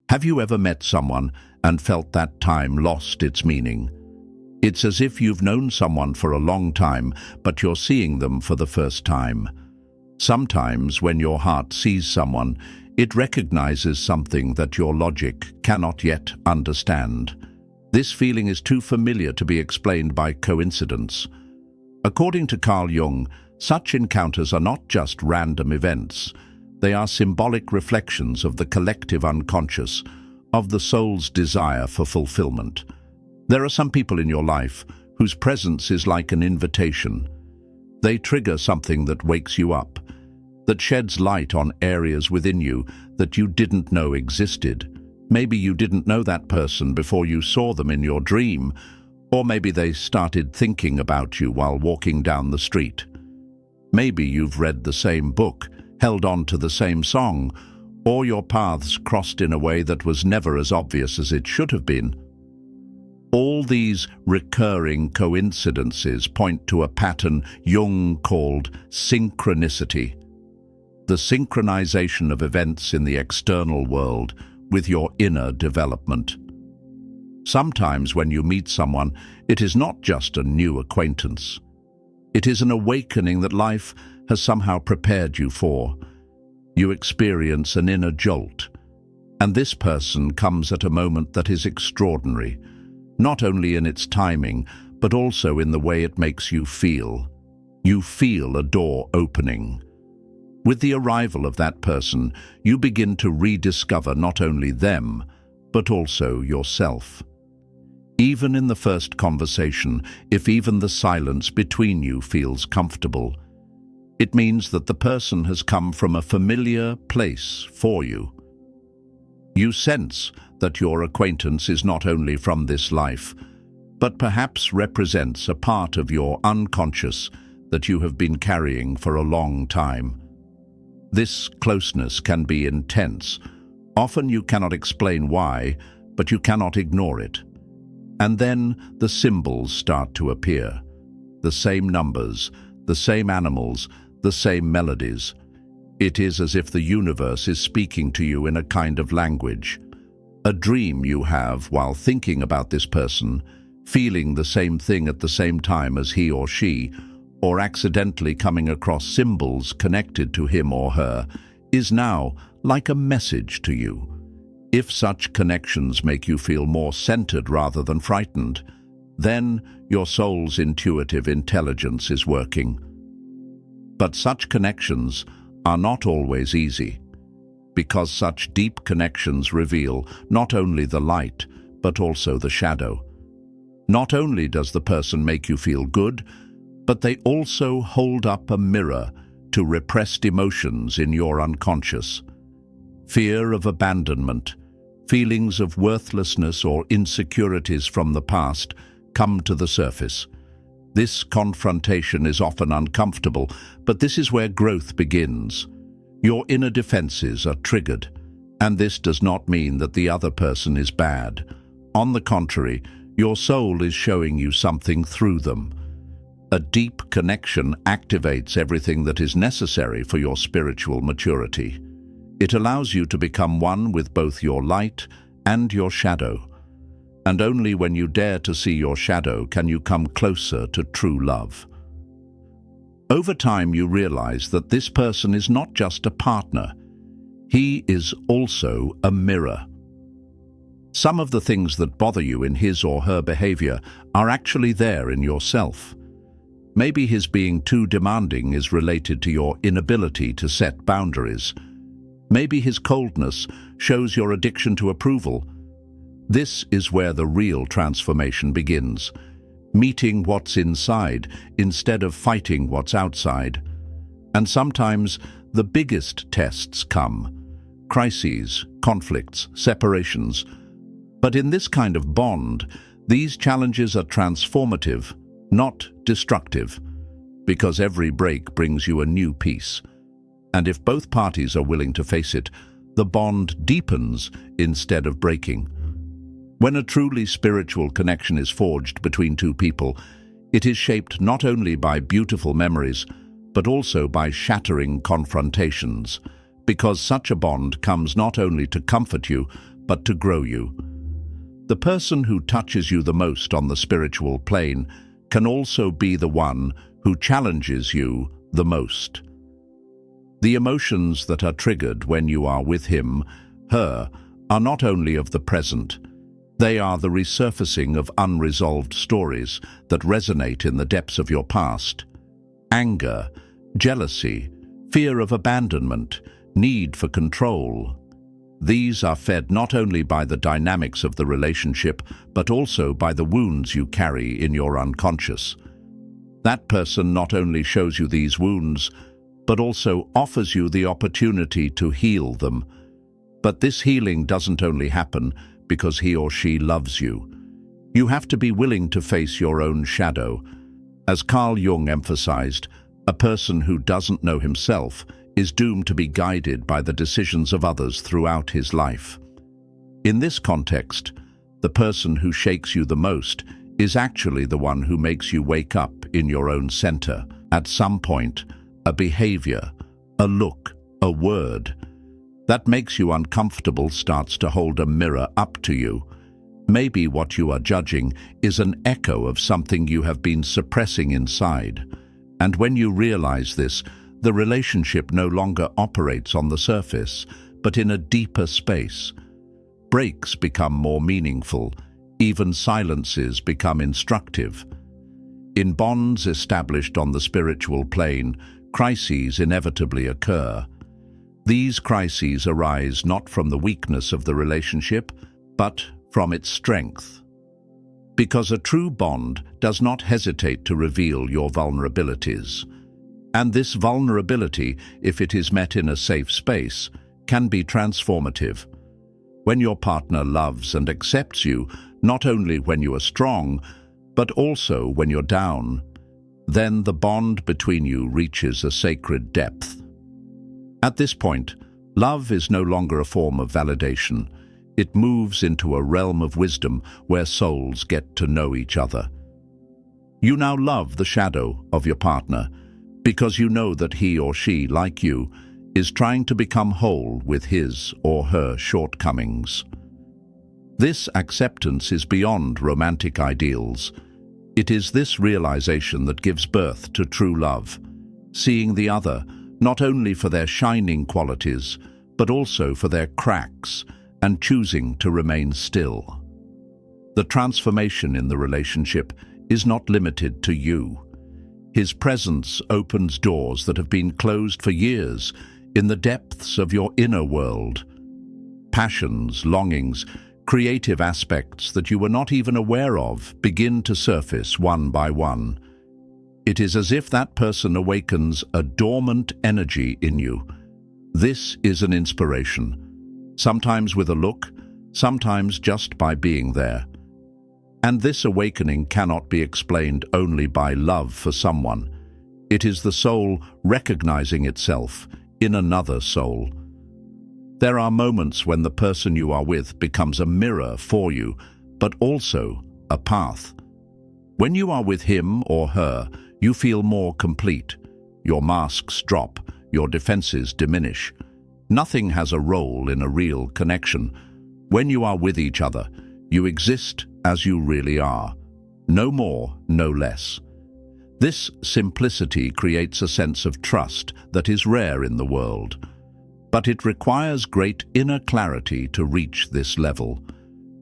Have you ever met someone and felt that time lost its meaning? It's as if you've known someone for a long time, but you're seeing them for the first time. Sometimes when your heart sees someone, it recognizes something that your logic cannot yet understand. This feeling is too familiar to be explained by coincidence. According to Carl Jung, such encounters are not just random events. They are symbolic reflections of the collective unconscious, of the soul's desire for fulfillment. There are some people in your life whose presence is like an invitation. They trigger something that wakes you up, that sheds light on areas within you that you didn't know existed. Maybe you didn't know that person before you saw them in your dream, or maybe they started thinking about you while walking down the street. Maybe you've read the same book, held on to the same song, or your paths crossed in a way that was never as obvious as it should have been. All these recurring coincidences point to a pattern Jung called synchronicity, the synchronization of events in the external world with your inner development. Sometimes when you meet someone, it is not just a new acquaintance. It is an awakening that life has somehow prepared you for. You experience an inner jolt, and this person comes at a moment that is extraordinary, not only in its timing, but also in the way it makes you feel. You feel a door opening. With the arrival of that person, you begin to rediscover not only them, but also yourself. Even in the first conversation, if even the silence between you feels comfortable, it means that the person has come from a familiar place for you. You sense that your acquaintance is not only from this life, but perhaps represents a part of your unconscious that you have been carrying for a long time. This closeness can be intense. Often you cannot explain why, but you cannot ignore it. And then the symbols start to appear. The same numbers, the same animals, the same melodies. It is as if the universe is speaking to you in a kind of language. A dream you have while thinking about this person, feeling the same thing at the same time as he or she, or accidentally coming across symbols connected to him or her, is now like a message to you. If such connections make you feel more centered rather than frightened, then your soul's intuitive intelligence is working. But such connections are not always easy, because such deep connections reveal not only the light, but also the shadow. Not only does the person make you feel good, but they also hold up a mirror to repressed emotions in your unconscious. Fear of abandonment, feelings of worthlessness or insecurities from the past come to the surface. This confrontation is often uncomfortable, but this is where growth begins. Your inner defenses are triggered, and this does not mean that the other person is bad. On the contrary, your soul is showing you something through them. A deep connection activates everything that is necessary for your spiritual maturity. It allows you to become one with both your light and your shadow. And only when you dare to see your shadow can you come closer to true love. Over time, you realize that this person is not just a partner. He is also a mirror. Some of the things that bother you in his or her behavior are actually there in yourself. Maybe his being too demanding is related to your inability to set boundaries. Maybe his coldness shows your addiction to approval. This is where the real transformation begins, meeting what's inside instead of fighting what's outside. And sometimes the biggest tests come: crises, conflicts, separations. But in this kind of bond, these challenges are transformative, not destructive, because every break brings you a new piece. And if both parties are willing to face it, the bond deepens instead of breaking. When a truly spiritual connection is forged between two people, it is shaped not only by beautiful memories, but also by shattering confrontations, because such a bond comes not only to comfort you, but to grow you. The person who touches you the most on the spiritual plane can also be the one who challenges you the most. The emotions that are triggered when you are with him, her, are not only of the present, they are the resurfacing of unresolved stories that resonate in the depths of your past. Anger, jealousy, fear of abandonment, need for control. These are fed not only by the dynamics of the relationship, but also by the wounds you carry in your unconscious. That person not only shows you these wounds, but also offers you the opportunity to heal them. But this healing doesn't only happen because he or she loves you. You have to be willing to face your own shadow. As Carl Jung emphasized, a person who doesn't know himself is doomed to be guided by the decisions of others throughout his life. In this context, the person who shakes you the most is actually the one who makes you wake up in your own center. At some point, a behavior, a look, a word that makes you uncomfortable starts to hold a mirror up to you. Maybe what you are judging is an echo of something you have been suppressing inside. And when you realize this, the relationship no longer operates on the surface, but in a deeper space. Breaks become more meaningful, even silences become instructive. In bonds established on the spiritual plane, crises inevitably occur. These crises arise not from the weakness of the relationship, but from its strength. Because a true bond does not hesitate to reveal your vulnerabilities. And this vulnerability, if it is met in a safe space, can be transformative. When your partner loves and accepts you, not only when you are strong, but also when you're down, then the bond between you reaches a sacred depth. At this point, love is no longer a form of validation. It moves into a realm of wisdom where souls get to know each other. You now love the shadow of your partner because you know that he or she, like you, is trying to become whole with his or her shortcomings. This acceptance is beyond romantic ideals. It is this realization that gives birth to true love, seeing the other not only for their shining qualities, but also for their cracks, and choosing to remain still. The transformation in the relationship is not limited to you. His presence opens doors that have been closed for years in the depths of your inner world. Passions, longings, creative aspects that you were not even aware of begin to surface one by one. It is as if that person awakens a dormant energy in you. This is an inspiration, sometimes with a look, sometimes just by being there. And this awakening cannot be explained only by love for someone. It is the soul recognizing itself in another soul. There are moments when the person you are with becomes a mirror for you, but also a path. When you are with him or her, you feel more complete. Your masks drop, your defenses diminish. Nothing has a role in a real connection. When you are with each other, you exist as you really are. No more, no less. This simplicity creates a sense of trust that is rare in the world. But it requires great inner clarity to reach this level.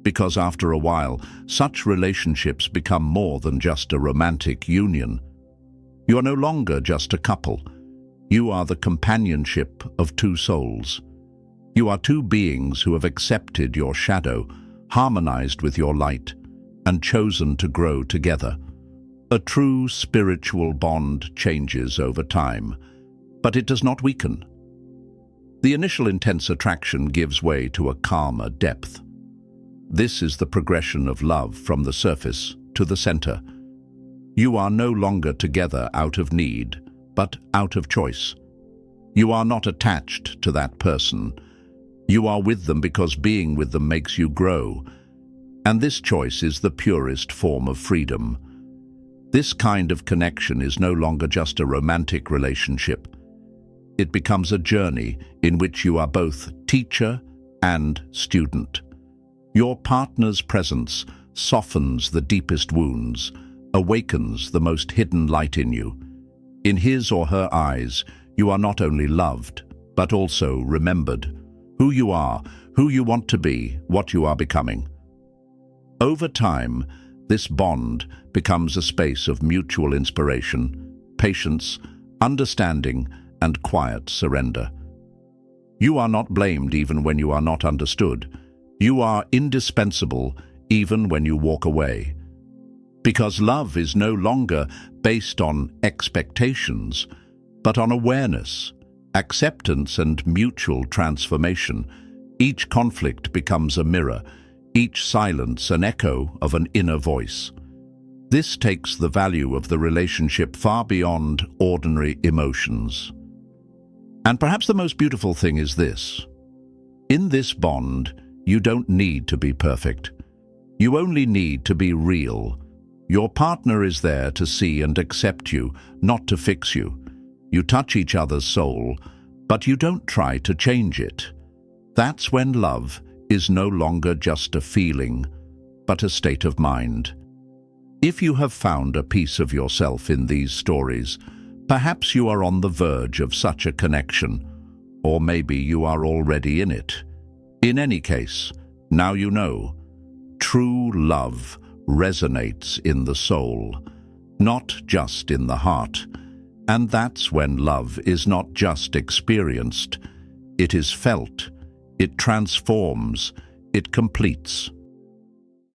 Because after a while, such relationships become more than just a romantic union. You are no longer just a couple. You are the companionship of two souls. You are two beings who have accepted your shadow, harmonized with your light, and chosen to grow together. A true spiritual bond changes over time, but it does not weaken. The initial intense attraction gives way to a calmer depth. This is the progression of love from the surface to the center. You are no longer together out of need, but out of choice. You are not attached to that person. You are with them because being with them makes you grow. And this choice is the purest form of freedom. This kind of connection is no longer just a romantic relationship. It becomes a journey in which you are both teacher and student. Your partner's presence softens the deepest wounds, awakens the most hidden light in you. In his or her eyes, you are not only loved, but also remembered. Who you are, who you want to be, what you are becoming. Over time, this bond becomes a space of mutual inspiration, patience, understanding, and quiet surrender. You are not blamed even when you are not understood. You are indispensable even when you walk away. Because love is no longer based on expectations, but on awareness, acceptance, and mutual transformation. Each conflict becomes a mirror, each silence an echo of an inner voice. This takes the value of the relationship far beyond ordinary emotions. And perhaps the most beautiful thing is this. In this bond, you don't need to be perfect. You only need to be real. Your partner is there to see and accept you, not to fix you. You touch each other's soul, but you don't try to change it. That's when love is no longer just a feeling, but a state of mind. If you have found a piece of yourself in these stories, perhaps you are on the verge of such a connection, or maybe you are already in it. In any case, now you know, true love resonates in the soul, not just in the heart. And that's when love is not just experienced, it is felt, it transforms, it completes.